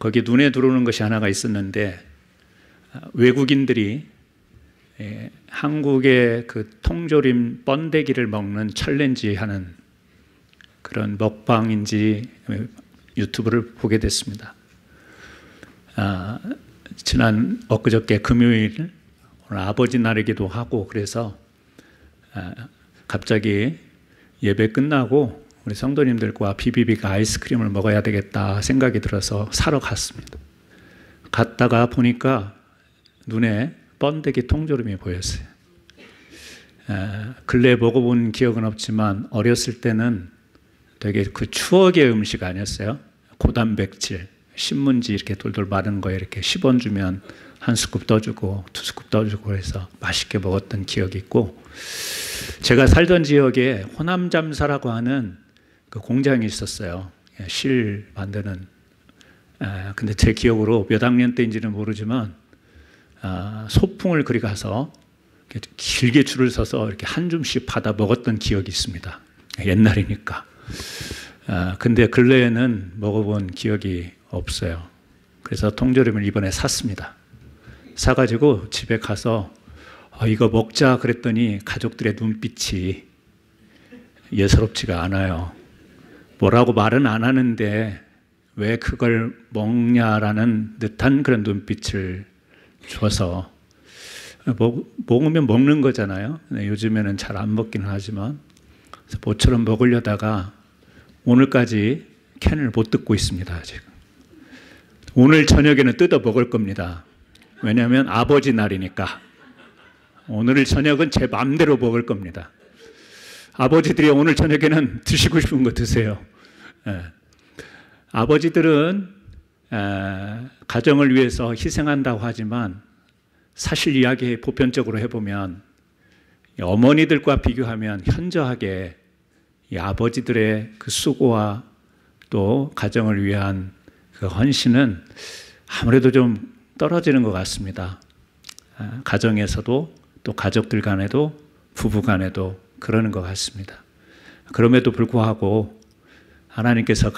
거기 눈에 들어오는 것이 하나가 있었는데, 외국인들이 한국의 그 통조림 번데기를 먹는 챌린지 하는 그런 먹방인지 유튜브를 보게 됐습니다. 지난 엊그저께 금요일, 오늘 아버지 날이기도 하고 그래서 갑자기 예배 끝나고 우리 성도님들과 비비빅 아이스크림을 먹어야 되겠다 생각이 들어서 사러 갔습니다. 갔다가 보니까 눈에 번데기 통조림이 보였어요. 근래에 먹어본 기억은 없지만 어렸을 때는 되게 그 추억의 음식 아니었어요? 고단백질, 신문지 이렇게 돌돌 마른 거에 이렇게 10원 주면 한 스쿱 떠주고 두 스쿱 떠주고 해서 맛있게 먹었던 기억이 있고, 제가 살던 지역에 호남잠사라고 하는 그 공장이 있었어요. 실 만드는. 근데 제 기억으로 몇 학년 때인지는 모르지만 소풍을 그리 가서 길게 줄을 서서 이렇게 한 줌씩 받아 먹었던 기억이 있습니다. 옛날이니까. 근데 근래에는 먹어본 기억이 없어요. 그래서 통조림을 이번에 샀습니다. 사가지고 집에 가서 이거 먹자 그랬더니 가족들의 눈빛이 예사롭지가 않아요. 뭐라고 말은 안 하는데 왜 그걸 먹냐라는 듯한 그런 눈빛을 줘서, 먹으면 먹는 거잖아요. 요즘에는 잘 안 먹기는 하지만, 그래서 모처럼 먹으려다가 오늘까지 캔을 못 뜯고 있습니다. 지금 오늘 저녁에는 뜯어 먹을 겁니다. 왜냐하면 아버지 날이니까. 오늘 저녁은 제 마음대로 먹을 겁니다. 아버지들이 오늘 저녁에는 드시고 싶은 거 드세요. 아버지들은 가정을 위해서 희생한다고 하지만 사실 이야기 보편적으로 해보면 어머니들과 비교하면 현저하게 이 아버지들의 그 수고와 또 가정을 위한 그 헌신은 아무래도 좀 떨어지는 것 같습니다. 가정에서도 또 가족들 간에도 부부 간에도 그러는 것 같습니다. 그럼에도 불구하고 하나님께서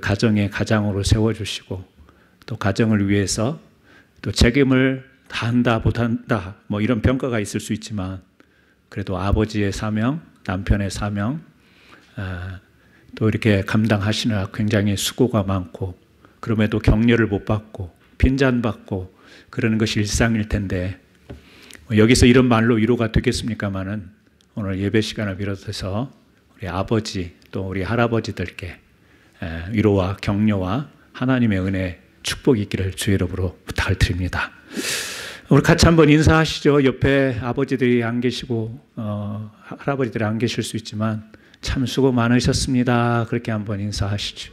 가정의 가장으로 세워주시고 또 가정을 위해서 또 책임을 다한다 못한다 뭐 이런 평가가 있을 수 있지만, 그래도 아버지의 사명, 남편의 사명 또 이렇게 감당하시느라 굉장히 수고가 많고, 그럼에도 격려를 못 받고 핀잔받고 그러는 것이 일상일 텐데, 여기서 이런 말로 위로가 되겠습니까마는 오늘 예배 시간을 비롯해서 우리 아버지 또 우리 할아버지들께 위로와 격려와 하나님의 은혜, 축복이 있기를 주의 이름으로 부탁을 드립니다. 우리 같이 한번 인사하시죠. 옆에 아버지들이 안 계시고 할아버지들이 안 계실 수 있지만 참 수고 많으셨습니다. 그렇게 한번 인사하시죠.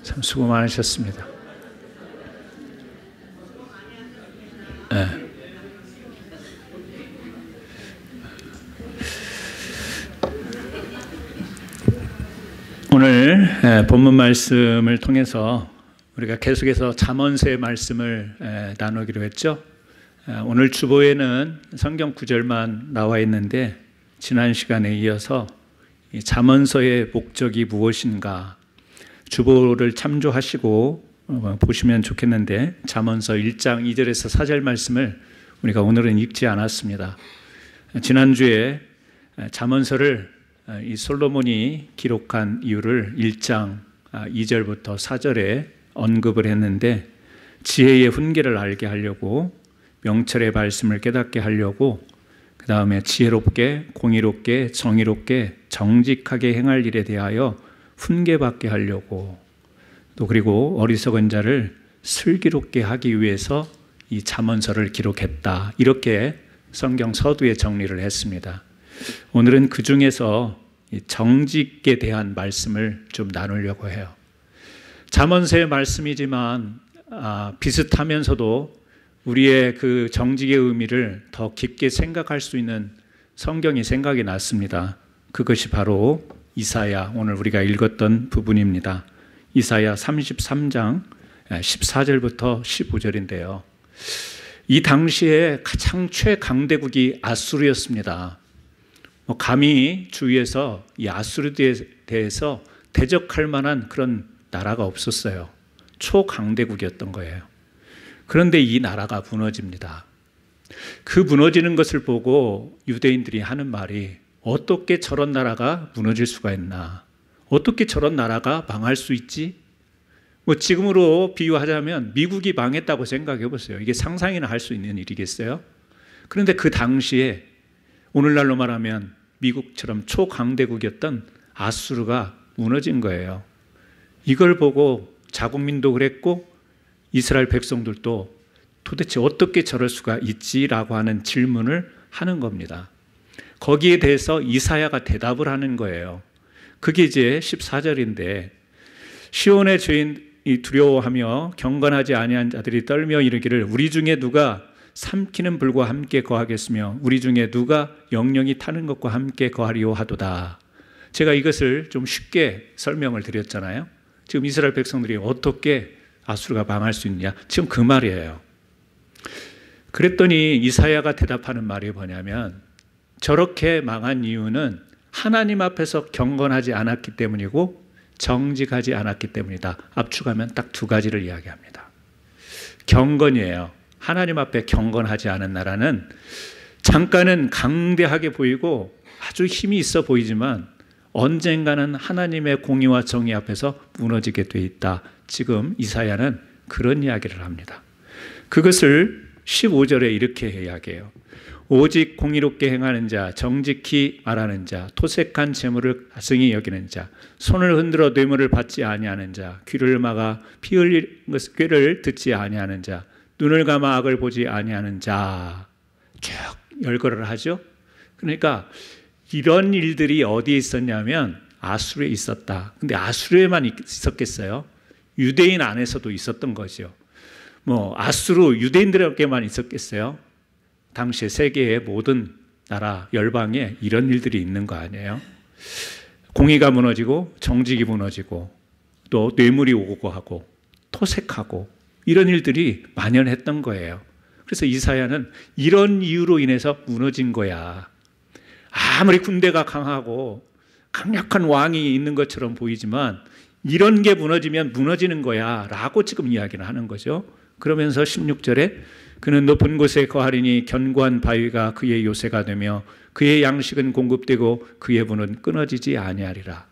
참 수고 많으셨습니다. 네. 오늘 본문 말씀을 통해서 우리가 계속해서 잠언서의 말씀을 나누기로 했죠. 오늘 주보에는 성경 구절만 나와 있는데, 지난 시간에 이어서 이 잠언서의 목적이 무엇인가 주보를 참조하시고 보시면 좋겠는데, 잠언서 1장 2절에서 4절 말씀을 우리가 오늘은 읽지 않았습니다. 지난주에 잠언서를 이 솔로몬이 기록한 이유를 1장 2절부터 4절에 언급을 했는데, 지혜의 훈계를 알게 하려고, 명철의 말씀을 깨닫게 하려고, 그 다음에 지혜롭게 공의롭게 정의롭게 정직하게 행할 일에 대하여 훈계받게 하려고, 또 그리고 어리석은 자를 슬기롭게 하기 위해서 이 잠언서를 기록했다. 이렇게 성경 서두에 정리를 했습니다. 오늘은 그 중에서 정직에 대한 말씀을 좀 나누려고 해요. 잠언서의 말씀이지만 비슷하면서도 우리의 그 정직의 의미를 더 깊게 생각할 수 있는 성경이 생각이 났습니다. 그것이 바로 이사야, 오늘 우리가 읽었던 부분입니다. 이사야 33장 14절부터 15절인데요. 이 당시에 가장 최강대국이 아수르였습니다. 감히 주위에서 이 아수르에 대해서 대적할 만한 그런 나라가 없었어요. 초강대국이었던 거예요. 그런데 이 나라가 무너집니다. 그 무너지는 것을 보고 유대인들이 하는 말이 어떻게 저런 나라가 무너질 수가 있나? 어떻게 저런 나라가 망할 수 있지? 뭐 지금으로 비유하자면 미국이 망했다고 생각해 보세요. 이게 상상이나 할 수 있는 일이겠어요? 그런데 그 당시에 오늘날로 말하면 미국처럼 초강대국이었던 아수르가 무너진 거예요. 이걸 보고 자국민도 그랬고 이스라엘 백성들도 도대체 어떻게 저럴 수가 있지라고 하는 질문을 하는 겁니다. 거기에 대해서 이사야가 대답을 하는 거예요. 그게 이제 14절인데 시온의 죄인이 두려워하며 경건하지 아니한 자들이 떨며 이르기를 우리 중에 누가 삼키는 불과 함께 거하겠으며 우리 중에 누가 영영이 타는 것과 함께 거하리오 하도다. 제가 이것을 좀 쉽게 설명을 드렸잖아요. 지금 이스라엘 백성들이 어떻게 아수르가 망할 수 있냐? 지금 그 말이에요. 그랬더니 이사야가 대답하는 말이 뭐냐면 저렇게 망한 이유는 하나님 앞에서 경건하지 않았기 때문이고 정직하지 않았기 때문이다. 압축하면 딱 두 가지를 이야기합니다. 경건이에요. 하나님 앞에 경건하지 않은 나라는 잠깐은 강대하게 보이고 아주 힘이 있어 보이지만 언젠가는 하나님의 공의와 정의 앞에서 무너지게 돼 있다. 지금 이사야는 그런 이야기를 합니다. 그것을 15절에 이렇게 이야기해요. 오직 공의롭게 행하는 자, 정직히 말하는 자, 토색한 재물을 가성히 여기는 자, 손을 흔들어 뇌물을 받지 아니하는 자, 귀를 막아 피 흘리는 꾀를 듣지 아니하는 자, 눈을 감아 악을 보지 아니하는 자, 쭉 열거를 하죠. 그러니까 이런 일들이 어디에 있었냐면 아수르에 있었다. 근데 아수르에만 있었겠어요? 유대인 안에서도 있었던 거죠. 뭐 아수르 유대인들에게만 있었겠어요? 당시에 세계의 모든 나라 열방에 이런 일들이 있는 거 아니에요? 공의가 무너지고 정직이 무너지고 또 뇌물이 오고 하고 토색하고 이런 일들이 만연했던 거예요. 그래서 이사야는 이런 이유로 인해서 무너진 거야. 아무리 군대가 강하고 강력한 왕이 있는 것처럼 보이지만 이런 게 무너지면 무너지는 거야 라고 지금 이야기를 하는 거죠. 그러면서 16절에 그는 높은 곳에 거하리니 견고한 바위가 그의 요새가 되며 그의 양식은 공급되고 그의 분은 끊어지지 아니하리라.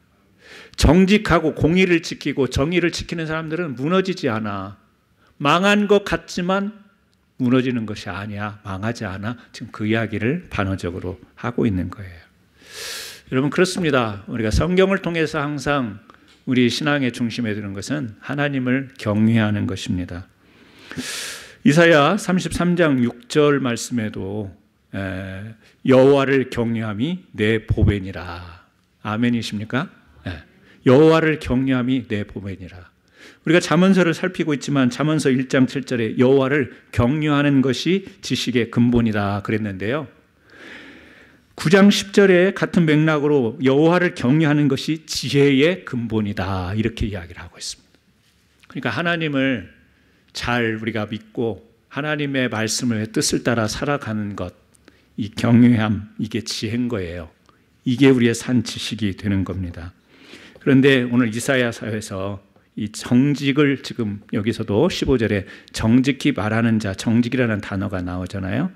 정직하고 공의를 지키고 정의를 지키는 사람들은 무너지지 않아. 망한 것 같지만 무너지는 것이 아니야. 망하지 않아. 지금 그 이야기를 반어적으로 하고 있는 거예요. 여러분 그렇습니다. 우리가 성경을 통해서 항상 우리 신앙의 중심에 두는 것은 하나님을 경외하는 것입니다. 이사야 33장 6절 말씀에도 여호와를 경외함이 내 보배니라. 아멘이십니까? 여호와를 경외함이 내 보배니라. 우리가 잠언서를 살피고 있지만 잠언서 1장 7절에 여호와를 경외하는 것이 지식의 근본이다 그랬는데요. 9장 10절에 같은 맥락으로 여호와를 경외하는 것이 지혜의 근본이다 이렇게 이야기를 하고 있습니다. 그러니까 하나님을 잘 우리가 믿고 하나님의 말씀을 뜻을 따라 살아가는 것, 이 경외함, 이게 지혜인 거예요. 이게 우리의 산 지식이 되는 겁니다. 그런데 오늘 이사야서에서 이 정직을 지금 여기서도 15절에 정직히 말하는 자, 정직이라는 단어가 나오잖아요.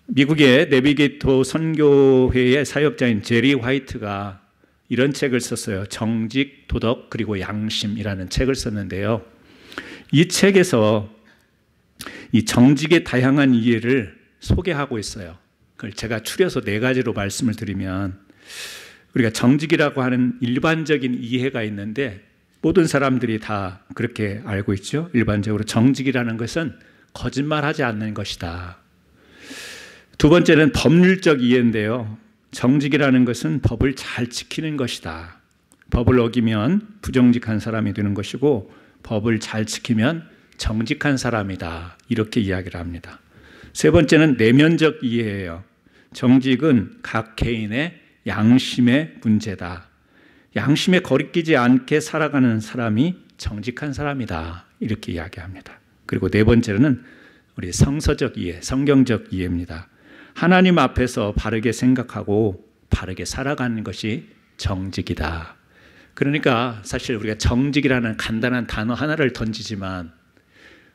미국의 내비게이터 선교회의 사역자인 제리 화이트가 이런 책을 썼어요. 정직, 도덕, 그리고 양심이라는 책을 썼는데요. 이 책에서 이 정직의 다양한 이해를 소개하고 있어요. 그걸 제가 추려서 4가지로 말씀을 드리면 우리가 정직이라고 하는 일반적인 이해가 있는데 모든 사람들이 다 그렇게 알고 있죠. 일반적으로 정직이라는 것은 거짓말하지 않는 것이다. 두 번째는 법률적 이해인데요. 정직이라는 것은 법을 잘 지키는 것이다. 법을 어기면 부정직한 사람이 되는 것이고 법을 잘 지키면 정직한 사람이다. 이렇게 이야기를 합니다. 세 번째는 내면적 이해예요. 정직은 각 개인의 양심의 문제다. 양심에 거리끼지 않게 살아가는 사람이 정직한 사람이다. 이렇게 이야기합니다. 그리고 네 번째는 우리 성서적 이해, 성경적 이해입니다. 하나님 앞에서 바르게 생각하고 바르게 살아가는 것이 정직이다. 그러니까 사실 우리가 정직이라는 간단한 단어 하나를 던지지만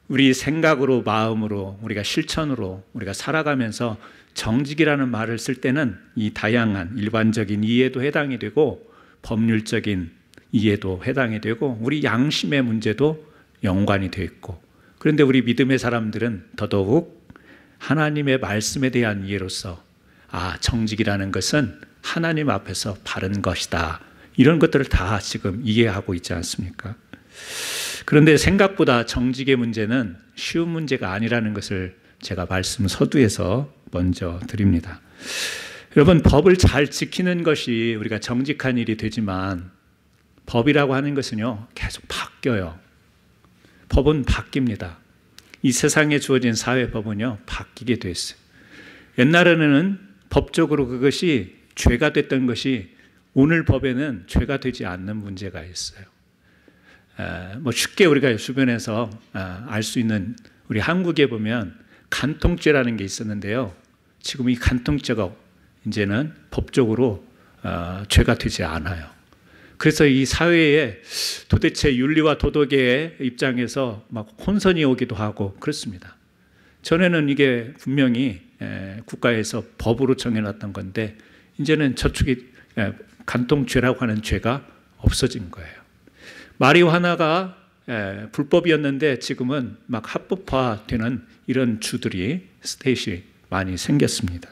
우리 생각으로, 마음으로, 우리가 실천으로 우리가 살아가면서 정직이라는 말을 쓸 때는 이 다양한 일반적인 이해도 해당이 되고 법률적인 이해도 해당이 되고 우리 양심의 문제도 연관이 되어 있고, 그런데 우리 믿음의 사람들은 더더욱 하나님의 말씀에 대한 이해로서 정직이라는 것은 하나님 앞에서 바른 것이다, 이런 것들을 다 지금 이해하고 있지 않습니까? 그런데 생각보다 정직의 문제는 쉬운 문제가 아니라는 것을 제가 말씀 서두에서 먼저 드립니다. 여러분, 법을 잘 지키는 것이 우리가 정직한 일이 되지만 법이라고 하는 것은요, 계속 바뀌어요. 법은 바뀝니다. 이 세상에 주어진 사회법은요, 바뀌게 돼 있어요. 옛날에는 법적으로 그것이 죄가 됐던 것이 오늘 법에는 죄가 되지 않는 문제가 있어요. 쉽게 우리가 주변에서 알 수 있는, 우리 한국에 보면 간통죄라는 게 있었는데요. 지금 이 간통죄가 이제는 법적으로 죄가 되지 않아요. 그래서 이 사회에 도대체 윤리와 도덕의 입장에서 막 혼선이 오기도 하고 그렇습니다. 전에는 이게 분명히 국가에서 법으로 정해놨던 건데 이제는 저축이 간통죄라고 하는 죄가 없어진 거예요. 마리화나가 불법이었는데 지금은 막 합법화되는 이런 주들이, 스테이시 많이 생겼습니다.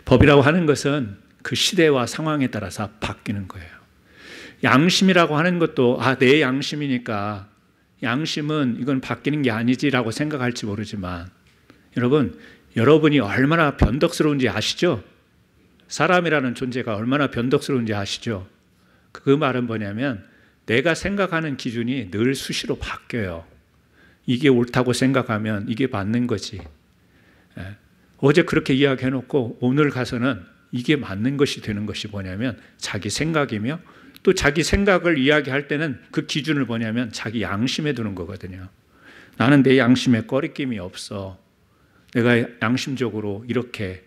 법이라고 하는 것은 그 시대와 상황에 따라서 바뀌는 거예요. 양심이라고 하는 것도 내 양심이니까, 양심은 이건 바뀌는 게 아니지라고 생각할지 모르지만 여러분이 얼마나 변덕스러운지 아시죠? 사람이라는 존재가 얼마나 변덕스러운지 아시죠? 그 말은 뭐냐면 내가 생각하는 기준이 늘 수시로 바뀌어요. 이게 옳다고 생각하면 이게 맞는 거지. 어제 그렇게 이야기해놓고 오늘 가서는 이게 맞는 것이 되는 것이 뭐냐면 자기 생각이며, 또 자기 생각을 이야기할 때는 그 기준을 뭐냐면 자기 양심에 두는 거거든요. 나는 내 양심에 꺼리낌이 없어. 내가 양심적으로 이렇게,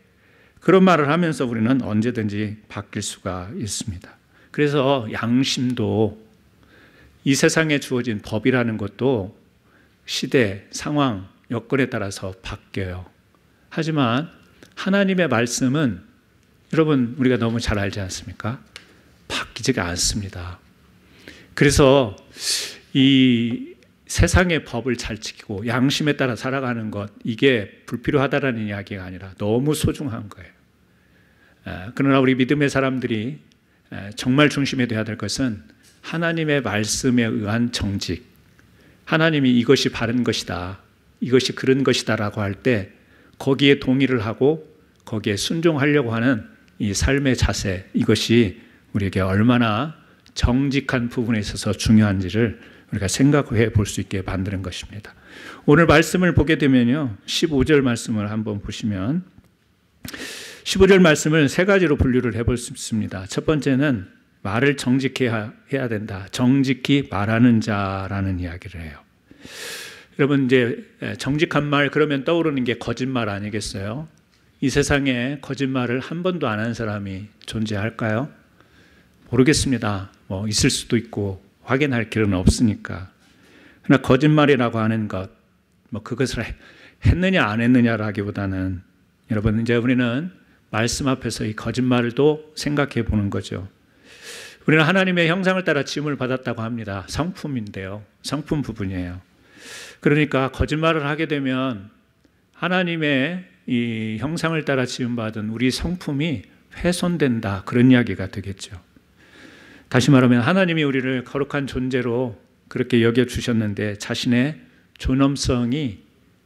그런 말을 하면서 우리는 언제든지 바뀔 수가 있습니다. 그래서 양심도, 이 세상에 주어진 법이라는 것도 시대, 상황, 여건에 따라서 바뀌어요. 하지만 하나님의 말씀은 여러분 우리가 너무 잘 알지 않습니까? 바뀌지가 않습니다. 그래서 이 세상의 법을 잘 지키고 양심에 따라 살아가는 것, 이게 불필요하다라는 이야기가 아니라 너무 소중한 거예요. 그러나 우리 믿음의 사람들이 정말 중심에 둬야 될 것은 하나님의 말씀에 의한 정직, 하나님이 이것이 바른 것이다, 이것이 그른 것이다 라고 할 때 거기에 동의를 하고 거기에 순종하려고 하는 이 삶의 자세, 이것이 우리에게 얼마나 정직한 부분에 있어서 중요한지를 우리가 생각해 볼 수 있게 만드는 것입니다. 오늘 말씀을 보게 되면요, 15절 말씀을 한번 보시면 15절 말씀을 세 가지로 분류를 해볼 수 있습니다. 첫 번째는 말을 정직해야 된다. 정직히 말하는 자라는 이야기를 해요. 여러분, 이제 정직한 말 그러면 떠오르는 게 거짓말 아니겠어요? 이 세상에 거짓말을 한 번도 안 한 사람이 존재할까요? 모르겠습니다. 있을 수도 있고 확인할 길은 없으니까. 그러나 거짓말이라고 하는 것, 그것을 했느냐 안 했느냐라기보다는 여러분, 이제 우리는 말씀 앞에서 이 거짓말도 생각해 보는 거죠. 우리는 하나님의 형상을 따라 지음을 받았다고 합니다. 성품인데요. 성품 부분이에요. 그러니까 거짓말을 하게 되면 하나님의 이 형상을 따라 지음받은 우리 성품이 훼손된다, 그런 이야기가 되겠죠. 다시 말하면 하나님이 우리를 거룩한 존재로 그렇게 여겨주셨는데 자신의 존엄성이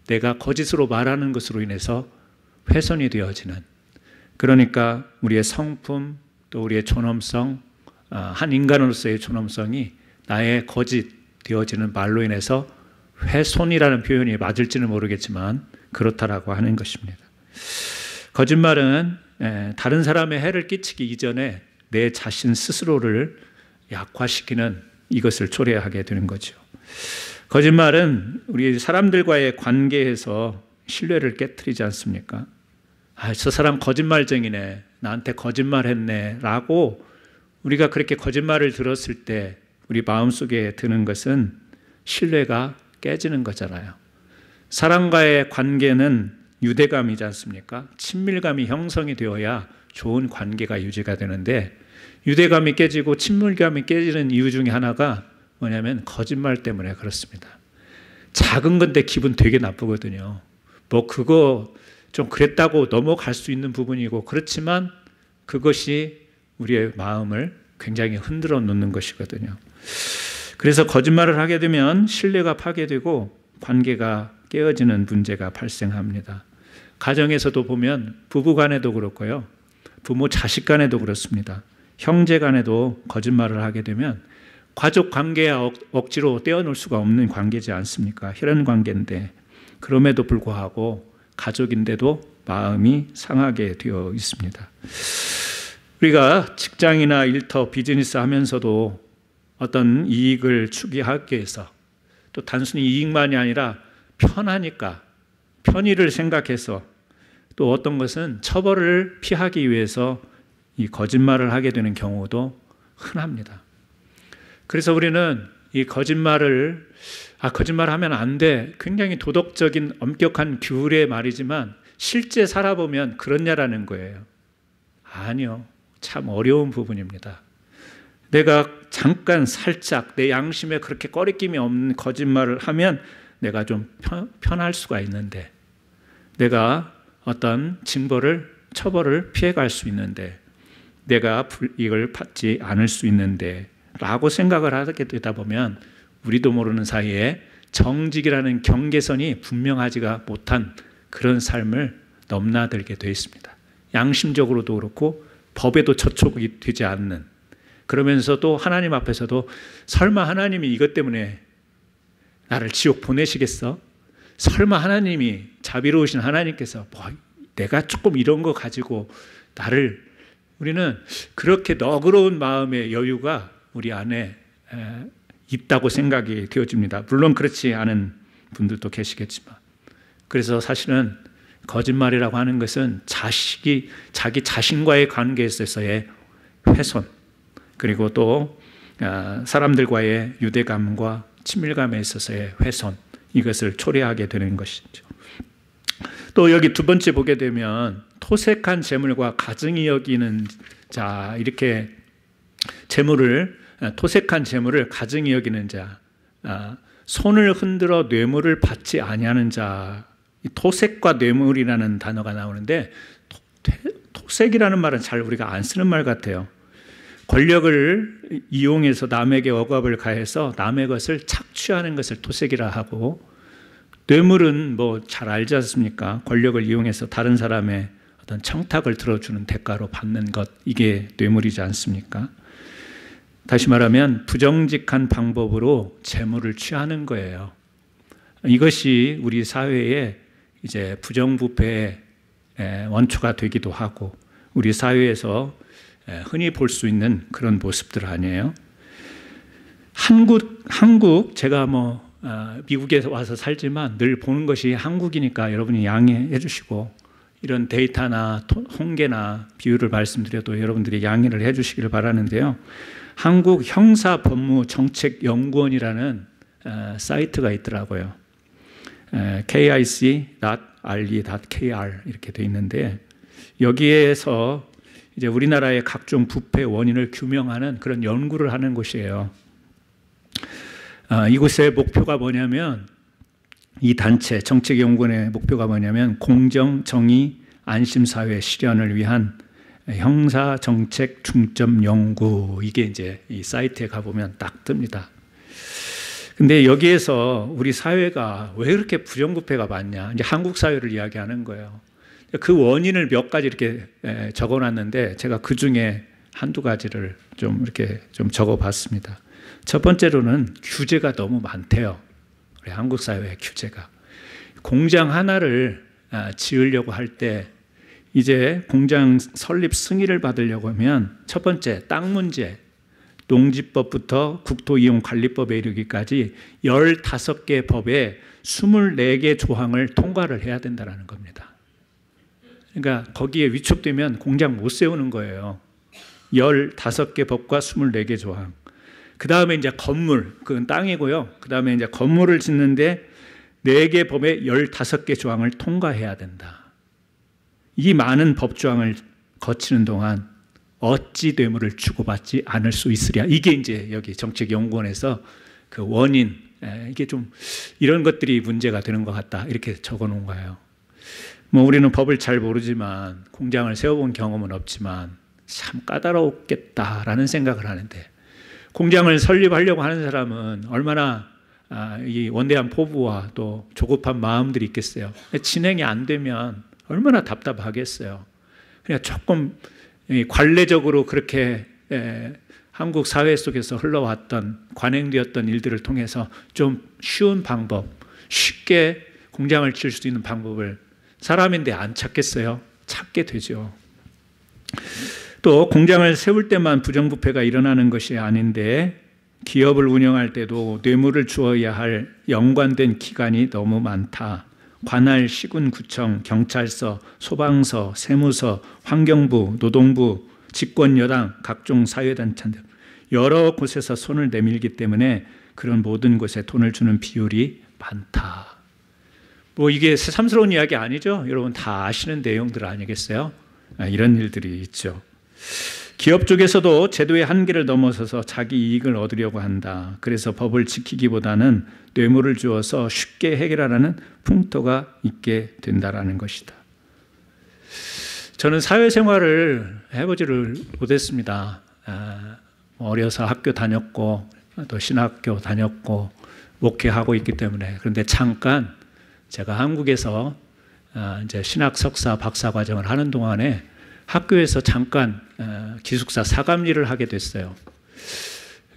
내가 거짓으로 말하는 것으로 인해서 훼손이 되어지는, 그러니까 우리의 성품, 또 우리의 존엄성, 한 인간으로서의 존엄성이 나의 거짓 되어지는 말로 인해서 훼손이라는 표현이 맞을지는 모르겠지만 그렇다라고 하는 것입니다. 거짓말은 다른 사람의 해를 끼치기 이전에 내 자신 스스로를 약화시키는, 이것을 초래하게 되는 거죠. 거짓말은 우리 사람들과의 관계에서 신뢰를 깨트리지 않습니까? 저 사람 거짓말쟁이네, 나한테 거짓말했네 라고 우리가 그렇게 거짓말을 들었을 때 우리 마음속에 드는 것은 신뢰가 깨지는 거잖아요. 사람과의 관계는 유대감이지 않습니까? 친밀감이 형성이 되어야 좋은 관계가 유지가 되는데, 유대감이 깨지고 친밀감이 깨지는 이유 중에 하나가 뭐냐면 거짓말 때문에 그렇습니다. 작은 건데 기분 되게 나쁘거든요. 뭐 그거 좀 그랬다고 넘어갈 수 있는 부분이고, 그렇지만 그것이 우리의 마음을 굉장히 흔들어 놓는 것이거든요. 그래서 거짓말을 하게 되면 신뢰가 파괴되고 관계가 깨어지는 문제가 발생합니다. 가정에서도 보면 부부 간에도 그렇고요, 부모 자식 간에도 그렇습니다. 형제 간에도 거짓말을 하게 되면 가족 관계야 억지로 떼어놓을 수가 없는 관계지 않습니까? 혈연 관계인데, 그럼에도 불구하고 가족인데도 마음이 상하게 되어 있습니다. 우리가 직장이나 일터, 비즈니스 하면서도 어떤 이익을 추구하기 위해서, 또 단순히 이익만이 아니라 편하니까, 편의를 생각해서, 또 어떤 것은 처벌을 피하기 위해서 이 거짓말을 하게 되는 경우도 흔합니다. 그래서 우리는 이 거짓말을 거짓말하면 안 돼, 굉장히 도덕적인 엄격한 규례의 말이지만 실제 살아보면 그렇냐라는 거예요. 아니요, 참 어려운 부분입니다. 내가 잠깐 살짝 내 양심에 그렇게 꺼리낌이 없는 거짓말을 하면 내가 좀 편할 수가 있는데, 내가 어떤 징벌을, 처벌을 피해갈 수 있는데, 내가 불이익을 받지 않을 수 있는데 라고 생각을 하게 되다 보면 우리도 모르는 사이에 정직이라는 경계선이 분명하지가 못한 그런 삶을 넘나들게 되어 있습니다. 양심적으로도 그렇고 법에도 저촉이 되지 않는, 그러면서도 하나님 앞에서도 설마 하나님이 이것 때문에 나를 지옥 보내시겠어? 설마 하나님이, 자비로우신 하나님께서 뭐 내가 조금 이런 거 가지고 나를, 우리는 그렇게 너그러운 마음의 여유가 우리 안에 있다고 생각이 되어집니다. 물론 그렇지 않은 분들도 계시겠지만. 그래서 사실은 거짓말이라고 하는 것은 자기 자신과의 관계에 있어서의 훼손, 그리고 또 사람들과의 유대감과 친밀감에 있어서의 훼손, 이것을 초래하게 되는 것이죠. 또 여기 두 번째 보게 되면 토색한 재물과 가증히 여기는 자, 이렇게 토색한 재물을 가증히 여기는 자, 손을 흔들어 뇌물을 받지 아니하는 자. 토색과 뇌물이라는 단어가 나오는데, 토색이라는 말은 잘 우리가 안 쓰는 말 같아요. 권력을 이용해서 남에게 억압을 가해서 남의 것을 착취하는 것을 토색이라 하고, 뇌물은 뭐 잘 알지 않습니까? 권력을 이용해서 다른 사람의 어떤 청탁을 들어주는 대가로 받는 것, 이게 뇌물이지 않습니까? 다시 말하면 부정직한 방법으로 재물을 취하는 거예요. 이것이 우리 사회에 이제 부정부패의 원초가 되기도 하고, 우리 사회에서 흔히 볼 수 있는 그런 모습들 아니에요? 한국 제가 미국에 와서 살지만 늘 보는 것이 한국이니까 여러분이 양해해 주시고, 이런 데이터나 통계나 비율을 말씀드려도 여러분들이 양해를 해 주시기를 바라는데요. 한국 형사법무정책연구원이라는 사이트가 있더라고요. kic.re.kr 이렇게 돼 있는데, 여기에서 이제 우리나라의 각종 부패 원인을 규명하는 그런 연구를 하는 곳이에요. 이곳의 목표가 뭐냐면, 이 단체 정책연구원의 목표가 뭐냐면 공정, 정의, 안심사회 실현을 위한 형사정책 중점 연구, 이게 이제 이 사이트에 가보면 딱 뜹니다. 근데 여기에서 우리 사회가 왜 그렇게 부정부패가 많냐, 이제 한국 사회를 이야기하는 거예요. 그 원인을 몇 가지 이렇게 적어놨는데, 제가 그 중에 한두 가지를 좀 이렇게 좀 적어봤습니다. 첫 번째로는 규제가 너무 많대요. 우리 한국 사회의 규제가. 공장 하나를 지으려고 할 때, 이제 공장 설립 승인을 받으려고 하면 첫 번째 땅 문제, 농지법부터 국토이용관리법에 이르기까지 15개 법에 24개 조항을 통과를 해야 된다는 겁니다. 그러니까 거기에 위축되면 공장 못 세우는 거예요. 15개 법과 24개 조항. 그 다음에 이제 건물, 그건 땅이고요. 그 다음에 이제 건물을 짓는데 4개 법에 15개 조항을 통과해야 된다. 이 많은 법조항을 거치는 동안 어찌 뇌물을 주고받지 않을 수 있으랴. 이게 이제 여기 정책연구원에서 그 원인, 이게 좀 이런 것들이 문제가 되는 것 같다. 이렇게 적어 놓은 거예요. 뭐 우리는 법을 잘 모르지만 공장을 세워본 경험은 없지만 참 까다롭겠다라는 생각을 하는데, 공장을 설립하려고 하는 사람은 얼마나 이 원대한 포부와 또 조급한 마음들이 있겠어요. 진행이 안 되면 얼마나 답답하겠어요. 그냥 조금 관례적으로 그렇게 한국 사회 속에서 흘러왔던, 관행되었던 일들을 통해서 좀 쉬운 방법, 쉽게 공장을 지을 수 있는 방법을 사람인데 안 찾겠어요? 찾게 되죠. 또 공장을 세울 때만 부정부패가 일어나는 것이 아닌데, 기업을 운영할 때도 뇌물을 주어야 할 연관된 기관이 너무 많다. 관할, 시군, 구청, 경찰서, 소방서, 세무서, 환경부, 노동부, 집권 여당, 각종 사회단체 등 여러 곳에서 손을 내밀기 때문에 그런 모든 곳에 돈을 주는 비율이 많다. 뭐 이게 새삼스러운 이야기 아니죠? 여러분 다 아시는 내용들 아니겠어요? 이런 일들이 있죠. 기업 쪽에서도 제도의 한계를 넘어서서 자기 이익을 얻으려고 한다. 그래서 법을 지키기보다는 뇌물을 주어서 쉽게 해결하라는 풍토가 있게 된다라는 것이다. 저는 사회생활을 해보지를 못했습니다. 어려서 학교 다녔고 또 신학교 다녔고 목회하고 있기 때문에. 그런데 잠깐 제가 한국에서 이제 신학 석사 박사 과정을 하는 동안에 학교에서 잠깐 기숙사 사감일을 하게 됐어요.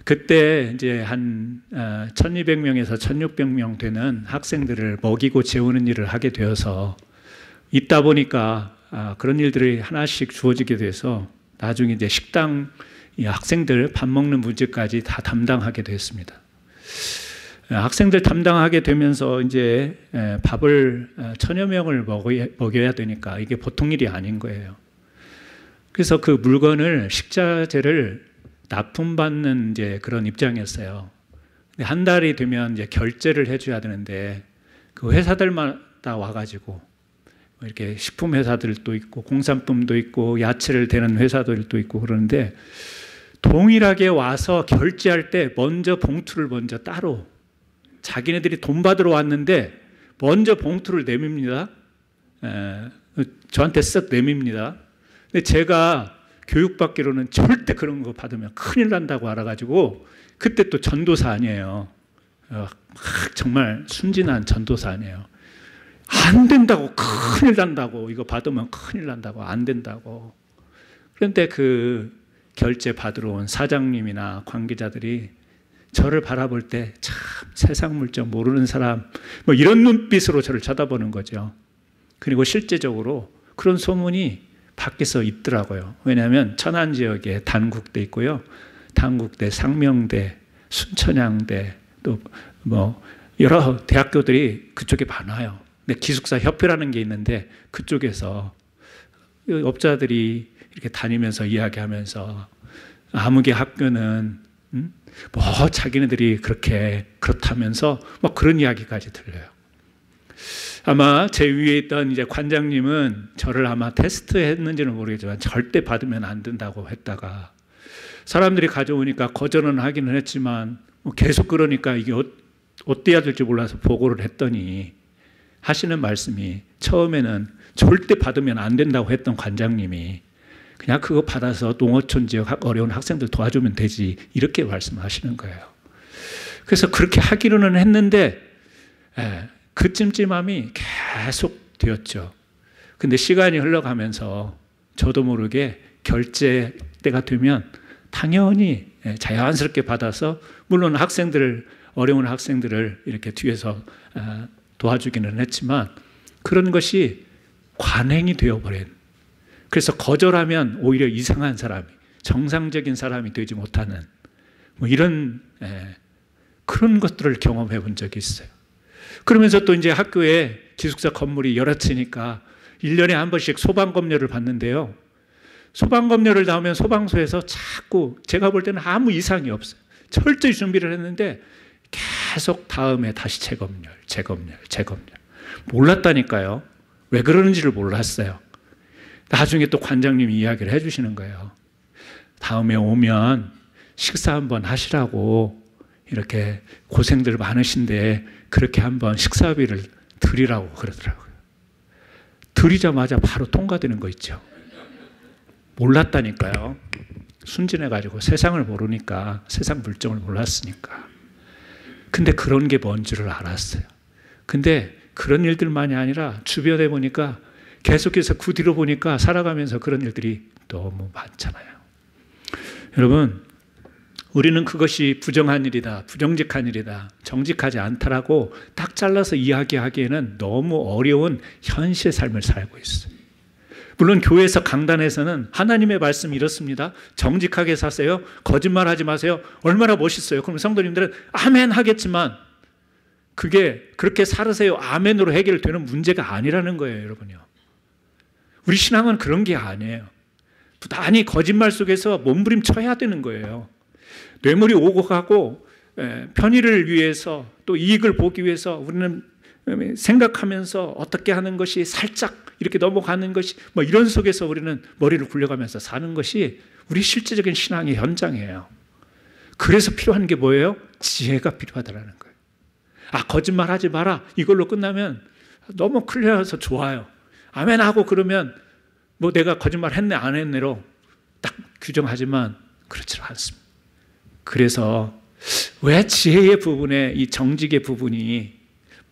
그때 이제 한 1200명에서 1600명 되는 학생들을 먹이고 재우는 일을 하게 되어서 있다 보니까 그런 일들이 하나씩 주어지게 돼서 나중에 이제 식당 학생들 밥 먹는 문제까지 다 담당하게 됐습니다. 학생들 담당하게 되면서 이제 밥을 1000여 명을 먹여야 되니까 이게 보통 일이 아닌 거예요. 그래서 그 물건을, 식자재를 납품받는 이제 그런 입장이었어요. 근데 한 달이 되면 이제 결제를 해줘야 되는데, 그 회사들마다 와가지고 이렇게 식품 회사들도 있고 공산품도 있고 야채를 대는 회사들도 있고 그러는데, 동일하게 와서 결제할 때 먼저 봉투를 먼저 따로, 자기네들이 돈 받으러 왔는데 먼저 봉투를 내밉니다. 저한테 쓱 내밉니다. 근데 제가 교육받기로는 절대 그런 거 받으면 큰일 난다고 알아가지고, 그때 또 전도사 아니에요. 정말 순진한 전도사 아니에요. 안 된다고, 큰일 난다고, 이거 받으면 큰일 난다고, 안 된다고. 그런데 그 결제 받으러 온 사장님이나 관계자들이 저를 바라볼 때 참 세상 물정 모르는 사람, 뭐 이런 눈빛으로 저를 쳐다보는 거죠. 그리고 실제적으로 그런 소문이 밖에서 있더라고요. 왜냐하면 천안 지역에 단국대 있고요, 단국대, 상명대, 순천향대, 또 뭐 여러 대학교들이 그쪽에 많아요. 근데 기숙사 협회라는 게 있는데 그쪽에서 업자들이 이렇게 다니면서 이야기하면서 아무개 학교는 뭐 자기네들이 그렇다면서 뭐 그런 이야기까지 들려요. 아마 제 위에 있던 이제 관장님은 저를 아마 테스트했는지는 모르겠지만 절대 받으면 안 된다고 했다가, 사람들이 가져오니까 거절은 하기는 했지만 계속 그러니까 이게 어때야 될지 몰라서 보고를 했더니 하시는 말씀이, 처음에는 절대 받으면 안 된다고 했던 관장님이 그냥 그거 받아서 농어촌 지역 어려운 학생들 도와주면 되지, 이렇게 말씀하시는 거예요. 그래서 그렇게 하기로는 했는데 그 찜찜함이 계속 되었죠. 근데 시간이 흘러가면서 저도 모르게 결제 때가 되면 당연히 자연스럽게 받아서, 물론 어려운 학생들을 이렇게 뒤에서 도와주기는 했지만 그런 것이 관행이 되어버린, 그래서 거절하면 오히려 이상한 사람이, 정상적인 사람이 되지 못하는 뭐 이런 그런 것들을 경험해 본 적이 있어요. 그러면서 또 이제 학교에 기숙사 건물이 여러 채니까 1년에 한 번씩 소방검열을 받는데요. 소방검열을 나오면 소방서에서 자꾸 제가 볼 때는 아무 이상이 없어요. 철저히 준비를 했는데 계속 다음에 다시 재검열. 몰랐다니까요. 왜 그러는지를 몰랐어요. 나중에 또 관장님이 이야기를 해주시는 거예요. 다음에 오면 식사 한번 하시라고, 이렇게 고생들 많으신데 그렇게 한번 식사비를 드리라고 그러더라고요. 드리자마자 바로 통과되는 거 있죠. 몰랐다니까요. 순진해가지고 세상을 모르니까, 세상 물정을 몰랐으니까. 근데 그런 게 뭔 줄을 알았어요. 근데 그런 일들만이 아니라 주변에 보니까 계속해서 그 뒤로 보니까 살아가면서 그런 일들이 너무 많잖아요. 여러분, 우리는 그것이 부정한 일이다, 부정직한 일이다, 정직하지 않다라고 딱 잘라서 이야기하기에는 너무 어려운 현실의 삶을 살고 있어요. 물론 교회에서 강단에서는 하나님의 말씀이 이렇습니다. 정직하게 사세요. 거짓말하지 마세요. 얼마나 멋있어요. 그럼 성도님들은 아멘 하겠지만 그게 그렇게 살으세요. 아멘으로 해결되는 문제가 아니라는 거예요, 여러분요. 우리 신앙은 그런 게 아니에요. 부단히 거짓말 속에서 몸부림쳐야 되는 거예요. 뇌물이 오고 가고 편의를 위해서 또 이익을 보기 위해서 우리는 생각하면서 어떻게 하는 것이 살짝 이렇게 넘어가는 것이 뭐 이런 속에서 우리는 머리를 굴려가면서 사는 것이 우리 실제적인 신앙의 현장이에요. 그래서 필요한 게 뭐예요? 지혜가 필요하다는 거예요. 아, 거짓말 하지 마라. 이걸로 끝나면 너무 클리어해서 좋아요. 아멘 하고 그러면 뭐 내가 거짓말 했네 안 했네로 딱 규정하지만 그렇지 않습니다. 그래서 왜 지혜의 부분에 이 정직의 부분이,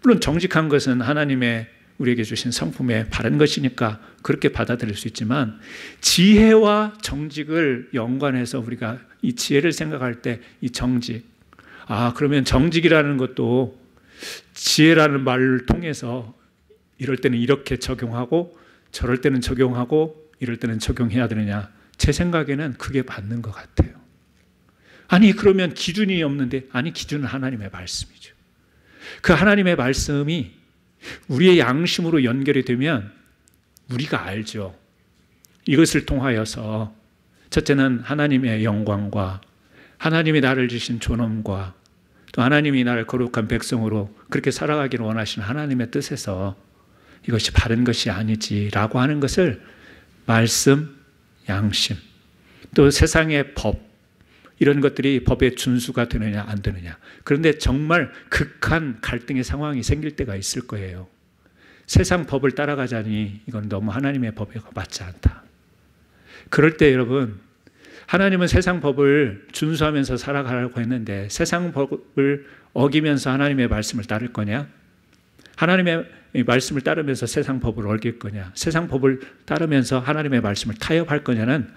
물론 정직한 것은 하나님의 우리에게 주신 성품에 바른 것이니까 그렇게 받아들일 수 있지만 지혜와 정직을 연관해서 우리가 이 지혜를 생각할 때 이 정직, 그러면 정직이라는 것도 지혜라는 말을 통해서 이럴 때는 이렇게 적용하고 저럴 때는 적용하고 이럴 때는 적용해야 되느냐, 제 생각에는 그게 맞는 것 같아요. 아니 그러면 기준이 없는데, 아니 기준은 하나님의 말씀이죠. 그 하나님의 말씀이 우리의 양심으로 연결이 되면 우리가 알죠. 이것을 통하여서 첫째는 하나님의 영광과 하나님이 나를 주신 존엄과 또 하나님이 나를 거룩한 백성으로 그렇게 살아가기를 원하시는 하나님의 뜻에서 이것이 바른 것이 아니지라고 하는 것을 말씀, 양심, 또 세상의 법, 이런 것들이 법의 준수가 되느냐 안 되느냐. 그런데 정말 극한 갈등의 상황이 생길 때가 있을 거예요. 세상 법을 따라가자니 이건 너무 하나님의 법에 맞지 않다. 그럴 때 여러분, 하나님은 세상 법을 준수하면서 살아가라고 했는데 세상 법을 어기면서 하나님의 말씀을 따를 거냐? 하나님의 말씀을 따르면서 세상 법을 어길 거냐? 세상 법을 따르면서 하나님의 말씀을 타협할 거냐는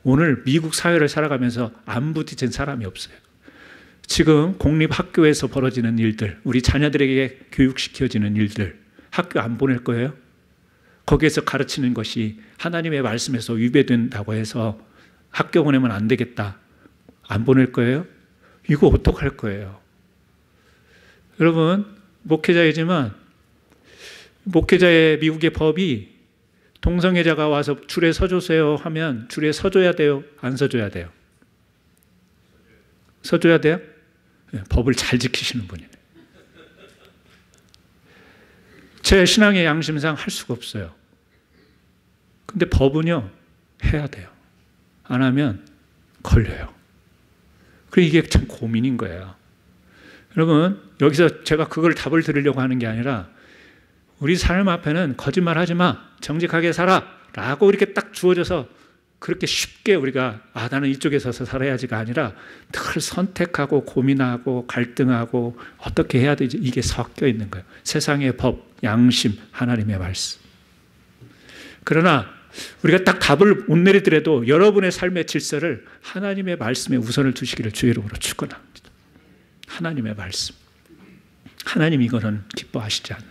오늘 미국 사회를 살아가면서 안 부딪힌 사람이 없어요. 지금 공립학교에서 벌어지는 일들, 우리 자녀들에게 교육시켜지는 일들, 학교 안 보낼 거예요? 거기에서 가르치는 것이 하나님의 말씀에서 위배된다고 해서 학교 보내면 안 되겠다, 안 보낼 거예요? 이거 어떡할 거예요? 여러분, 목회자이지만 목회자의 미국의 법이 동성애자가 와서 줄에 서주세요 하면 줄에 서줘야 돼요? 안 서줘야 돼요? 서줘야 돼요? 네, 법을 잘 지키시는 분이네. 제 신앙의 양심상 할 수가 없어요. 근데 법은요, 해야 돼요. 안 하면 걸려요. 그래서 이게 참 고민인 거예요. 여러분, 여기서 제가 그걸 답을 드리려고 하는 게 아니라 우리 삶 앞에는 거짓말 하지 마, 정직하게 살아 라고 이렇게 딱 주어져서 그렇게 쉽게 우리가 나는 이쪽에 서서 살아야지가 아니라 늘 선택하고 고민하고 갈등하고 어떻게 해야 되지, 이게 섞여 있는 거예요. 세상의 법, 양심, 하나님의 말씀. 그러나 우리가 딱 답을 못 내리더라도 여러분의 삶의 질서를 하나님의 말씀에 우선을 두시기를 주의 이름으로 축원합니다. 하나님의 말씀. 하나님이 이거는 기뻐하시지 않는,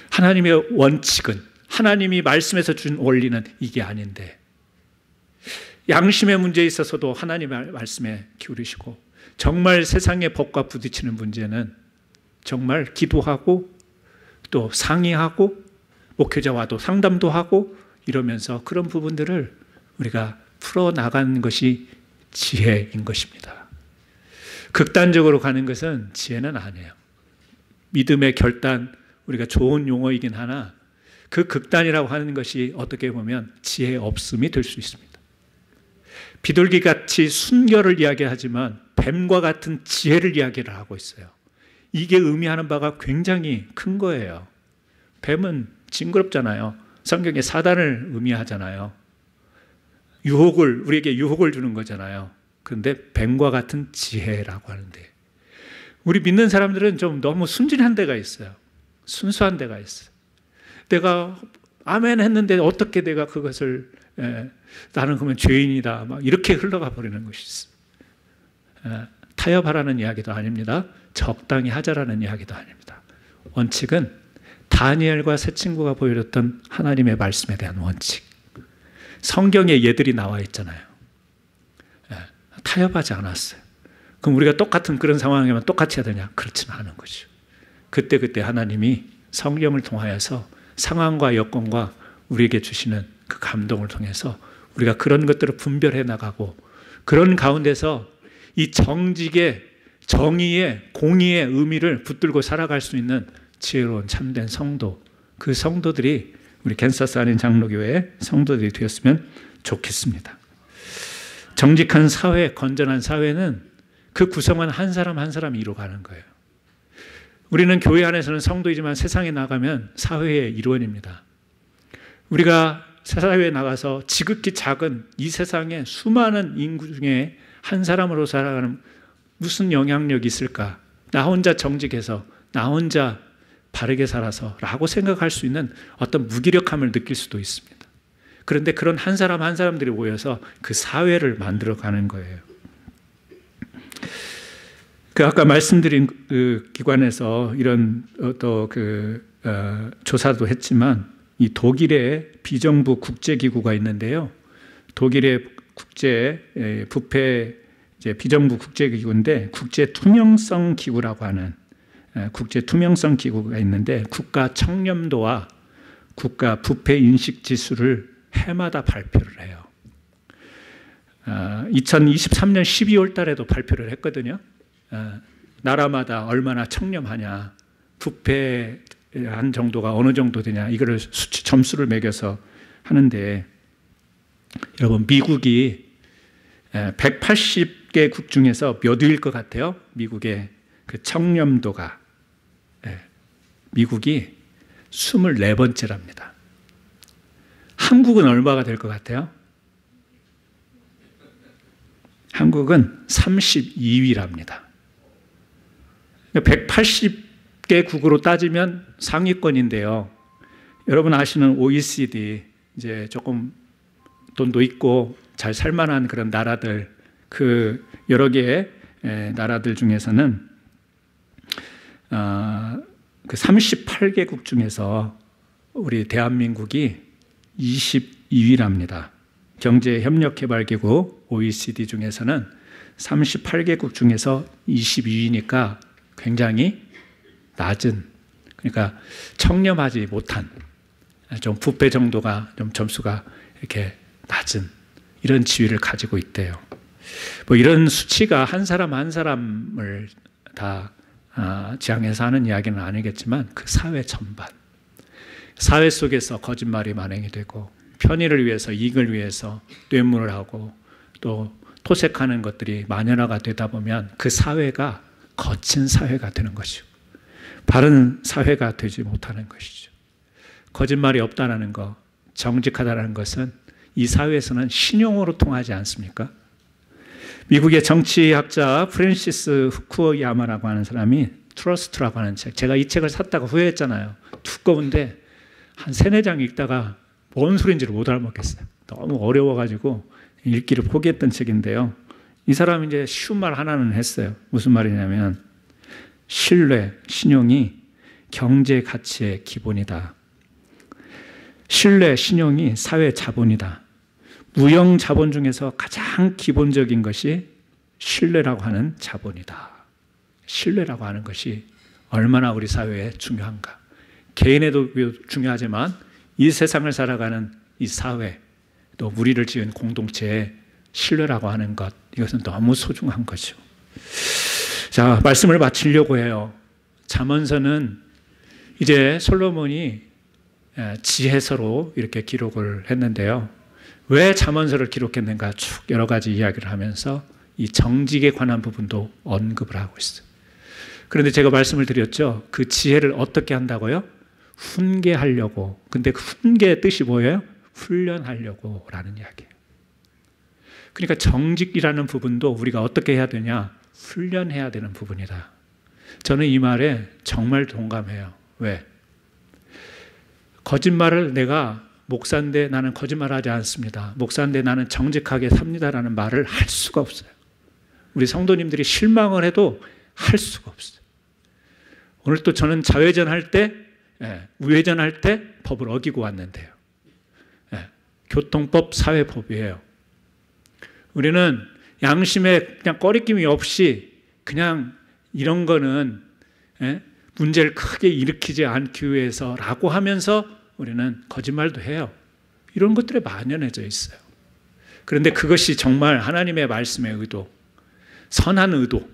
하나님의 원칙은, 하나님이 말씀에서 준 원리는 이게 아닌데, 양심의 문제에 있어서도 하나님의 말씀에 기울이시고, 정말 세상의 법과 부딪히는 문제는 정말 기도하고 또 상의하고 목회자와도 상담도 하고 이러면서 그런 부분들을 우리가 풀어나가는 것이 지혜인 것입니다. 극단적으로 가는 것은 지혜는 아니에요. 믿음의 결단, 우리가 좋은 용어이긴 하나 그 극단이라고 하는 것이 어떻게 보면 지혜 없음이 될 수 있습니다. 비둘기같이 순결을 이야기하지만 뱀과 같은 지혜를 이야기를 하고 있어요. 이게 의미하는 바가 굉장히 큰 거예요. 뱀은 징그럽잖아요. 성경에 사단을 의미하잖아요. 우리에게 유혹을 주는 거잖아요. 그런데 뱀과 같은 지혜라고 하는데 우리 믿는 사람들은 좀 너무 순진한 데가 있어요. 순수한 데가 있어요. 내가 아멘 했는데 어떻게 내가 그것을 나는 그러면 죄인이다 막 이렇게 흘러가 버리는 것이 있어요. 타협하라는 이야기도 아닙니다. 적당히 하자라는 이야기도 아닙니다. 원칙은 다니엘과 세 친구가 보여줬던 하나님의 말씀에 대한 원칙. 성경에 얘들이 나와 있잖아요. 타협하지 않았어요. 그럼 우리가 똑같은 그런 상황이면 똑같이 해야 되냐? 그렇지는 않은 거죠. 그때 하나님이 성령을 통하여서 상황과 여건과 우리에게 주시는 그 감동을 통해서 우리가 그런 것들을 분별해 나가고 그런 가운데서 이 정직의 정의의 공의의 의미를 붙들고 살아갈 수 있는 지혜로운 참된 성도, 그 성도들이 우리 캔사스 한인 장로교회의 성도들이 되었으면 좋겠습니다. 정직한 사회, 건전한 사회는 그 구성원 한 사람 한 사람이 이루어가는 거예요. 우리는 교회 안에서는 성도이지만 세상에 나가면 사회의 일원입니다. 우리가 사회에 나가서 지극히 작은 이 세상의 수많은 인구 중에 한 사람으로 살아가는 무슨 영향력이 있을까? 나 혼자 정직해서, 나 혼자 바르게 살아서 라고 생각할 수 있는 어떤 무기력함을 느낄 수도 있습니다. 그런데 그런 한 사람 한 사람들이 모여서 그 사회를 만들어가는 거예요. 아까 말씀드린 그 기관에서 이런 조사도 했지만 이 독일의 비정부 국제기구가 있는데요. 독일의 부패 비정부 국제기구인데 국제투명성 기구라고 하는 국제투명성 기구가 있는데 국가 청렴도와 국가 부패 인식 지수를 해마다 발표를 해요. 2023년 12월 달에도 발표를 했거든요. 나라마다 얼마나 청렴하냐, 부패한 정도가 어느 정도 되냐, 이거를 수치 점수를 매겨서 하는데, 여러분, 미국이 180개국 중에서 몇 위일 것 같아요? 미국의 그 청렴도가. 미국이 24번째랍니다. 한국은 얼마가 될 것 같아요? 한국은 32위랍니다. 180개국으로 따지면 상위권인데요. 여러분 아시는 OECD, 이제 조금 돈도 있고 잘 살만한 그런 나라들, 그 여러 개의 나라들 중에서는 그 38개국 중에서 우리 대한민국이 22위랍니다. 경제협력개발기구 OECD 중에서는 38개국 중에서 22위니까 굉장히 낮은, 그러니까 청렴하지 못한, 좀 부패 정도가 좀 점수가 이렇게 낮은 이런 지위를 가지고 있대요. 뭐 이런 수치가 한 사람 한 사람을 다 지향해서 하는 이야기는 아니겠지만 그 사회 전반, 사회 속에서 거짓말이 만행이 되고 편의를 위해서, 이익을 위해서 뇌물을 하고 또 토색하는 것들이 만연화가 되다 보면 그 사회가 거친 사회가 되는 것이죠. 바른 사회가 되지 못하는 것이죠. 거짓말이 없다는 것, 정직하다는 것은 이 사회에서는 신용으로 통하지 않습니까? 미국의 정치학자 프랜시스 후쿠야마라고 하는 사람이 트러스트라고 하는 책, 제가 이 책을 샀다가 후회했잖아요. 두꺼운데 한 3-4장 읽다가 뭔 소리인지를 못 알아먹겠어요. 너무 어려워가지고 읽기를 포기했던 책인데요. 이 사람이 이제 쉬운 말 하나는 했어요. 무슨 말이냐면 신뢰, 신용이 경제 가치의 기본이다. 신뢰, 신용이 사회 자본이다. 무형 자본 중에서 가장 기본적인 것이 신뢰라고 하는 자본이다. 신뢰라고 하는 것이 얼마나 우리 사회에 중요한가. 개인에도 중요하지만 이 세상을 살아가는 이 사회, 또 우리를 지은 공동체의 신뢰라고 하는 것, 이것은 너무 소중한 거죠. 자, 말씀을 마치려고 해요. 잠언서는 이제 솔로몬이 지혜서로 이렇게 기록을 했는데요. 왜 잠언서를 기록했는가 쭉 여러 가지 이야기를 하면서 이 정직에 관한 부분도 언급을 하고 있어요. 그런데 제가 말씀을 드렸죠. 그 지혜를 어떻게 한다고요? 훈계하려고. 근데 그 훈계의 뜻이 뭐예요? 훈련하려고 라는 이야기예요. 그러니까 정직이라는 부분도 우리가 어떻게 해야 되냐? 훈련해야 되는 부분이다. 저는 이 말에 정말 동감해요. 왜? 거짓말을 내가 목사인데 나는 거짓말하지 않습니다. 목사인데 나는 정직하게 삽니다라는 말을 할 수가 없어요. 우리 성도님들이 실망을 해도 할 수가 없어요. 오늘 또 저는 자회전할 때, 우회전할 때 법을 어기고 왔는데요. 교통법, 사회법이에요. 우리는 양심에 그냥 꺼리낌이 없이 그냥 이런 거는 문제를 크게 일으키지 않기 위해서라고 하면서 우리는 거짓말도 해요. 이런 것들에 만연해져 있어요. 그런데 그것이 정말 하나님의 말씀의 의도, 선한 의도,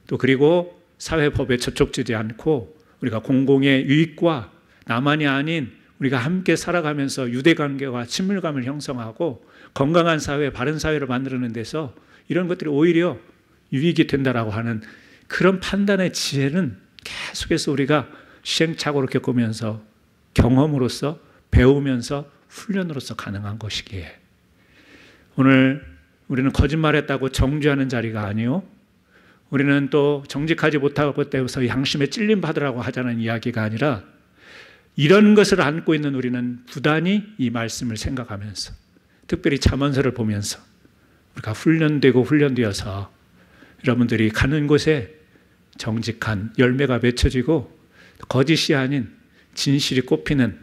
또 그리고 사회법에 접촉되지 않고 우리가 공공의 유익과 나만이 아닌 우리가 함께 살아가면서 유대관계와 친밀감을 형성하고 건강한 사회, 바른 사회를 만드는 데서 이런 것들이 오히려 유익이 된다라고 하는 그런 판단의 지혜는 계속해서 우리가 시행착오를 겪으면서 경험으로서 배우면서 훈련으로서 가능한 것이기에 오늘 우리는 거짓말했다고 정죄하는 자리가 아니요, 우리는 또 정직하지 못하고 때문에 양심에 찔림 받으라고 하자는 이야기가 아니라 이런 것을 안고 있는 우리는 부단히 이 말씀을 생각하면서 특별히 잠언서를 보면서 우리가 훈련되고 훈련되어서 여러분들이 가는 곳에 정직한 열매가 맺혀지고 거짓이 아닌 진실이 꼽히는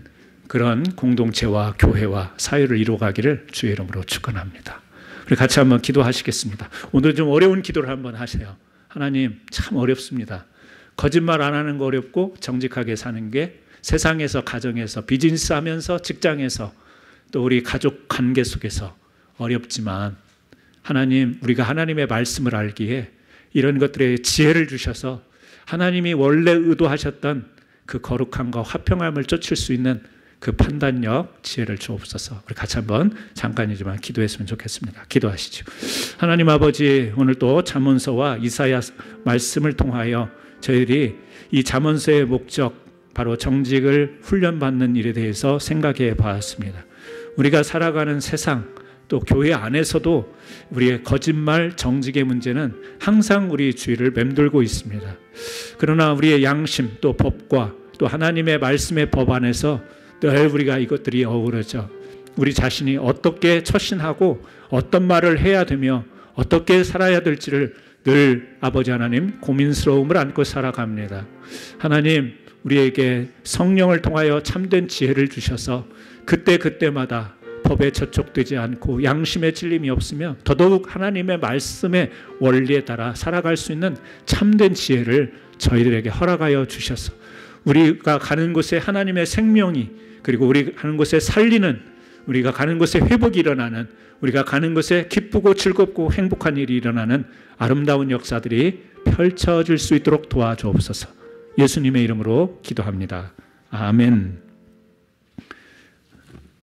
그런 공동체와 교회와 사회를 이루어가기를 주의 이름으로 축원합니다. 우리 같이 한번 기도하시겠습니다. 오늘 좀 어려운 기도를 한번 하세요. 하나님, 참 어렵습니다. 거짓말 안 하는 거 어렵고 정직하게 사는 게 세상에서, 가정에서, 비즈니스 하면서, 직장에서, 또 우리 가족 관계 속에서 어렵지만 하나님, 우리가 하나님의 말씀을 알기에 이런 것들에 지혜를 주셔서 하나님이 원래 의도하셨던 그 거룩함과 화평함을 쫓을 수 있는 그 판단력, 지혜를 주옵소서. 우리 같이 한번 잠깐이지만 기도했으면 좋겠습니다. 기도하시죠. 하나님 아버지, 오늘 또 잠언서와 이사야 말씀을 통하여 저희들이 이 잠언서의 목적, 바로 정직을 훈련받는 일에 대해서 생각해 봤습니다. 우리가 살아가는 세상, 또 교회 안에서도 우리의 거짓말, 정직의 문제는 항상 우리 주위를 맴돌고 있습니다. 그러나 우리의 양심, 또 법과 또 하나님의 말씀의 법 안에서 늘 우리가 이것들이 어우러져 우리 자신이 어떻게 처신하고 어떤 말을 해야 되며 어떻게 살아야 될지를 늘 아버지 하나님 고민스러움을 안고 살아갑니다. 하나님, 우리에게 성령을 통하여 참된 지혜를 주셔서 그때마다 법에 저촉되지 않고 양심의 찔림이 없으며 더더욱 하나님의 말씀의 원리에 따라 살아갈 수 있는 참된 지혜를 저희들에게 허락하여 주셔서 우리가 가는 곳에 하나님의 생명이, 그리고 우리 가는 곳에 살리는, 우리가 가는 곳에 회복이 일어나는, 우리가 가는 곳에 기쁘고 즐겁고 행복한 일이 일어나는 아름다운 역사들이 펼쳐질 수 있도록 도와주옵소서. 예수님의 이름으로 기도합니다. 아멘.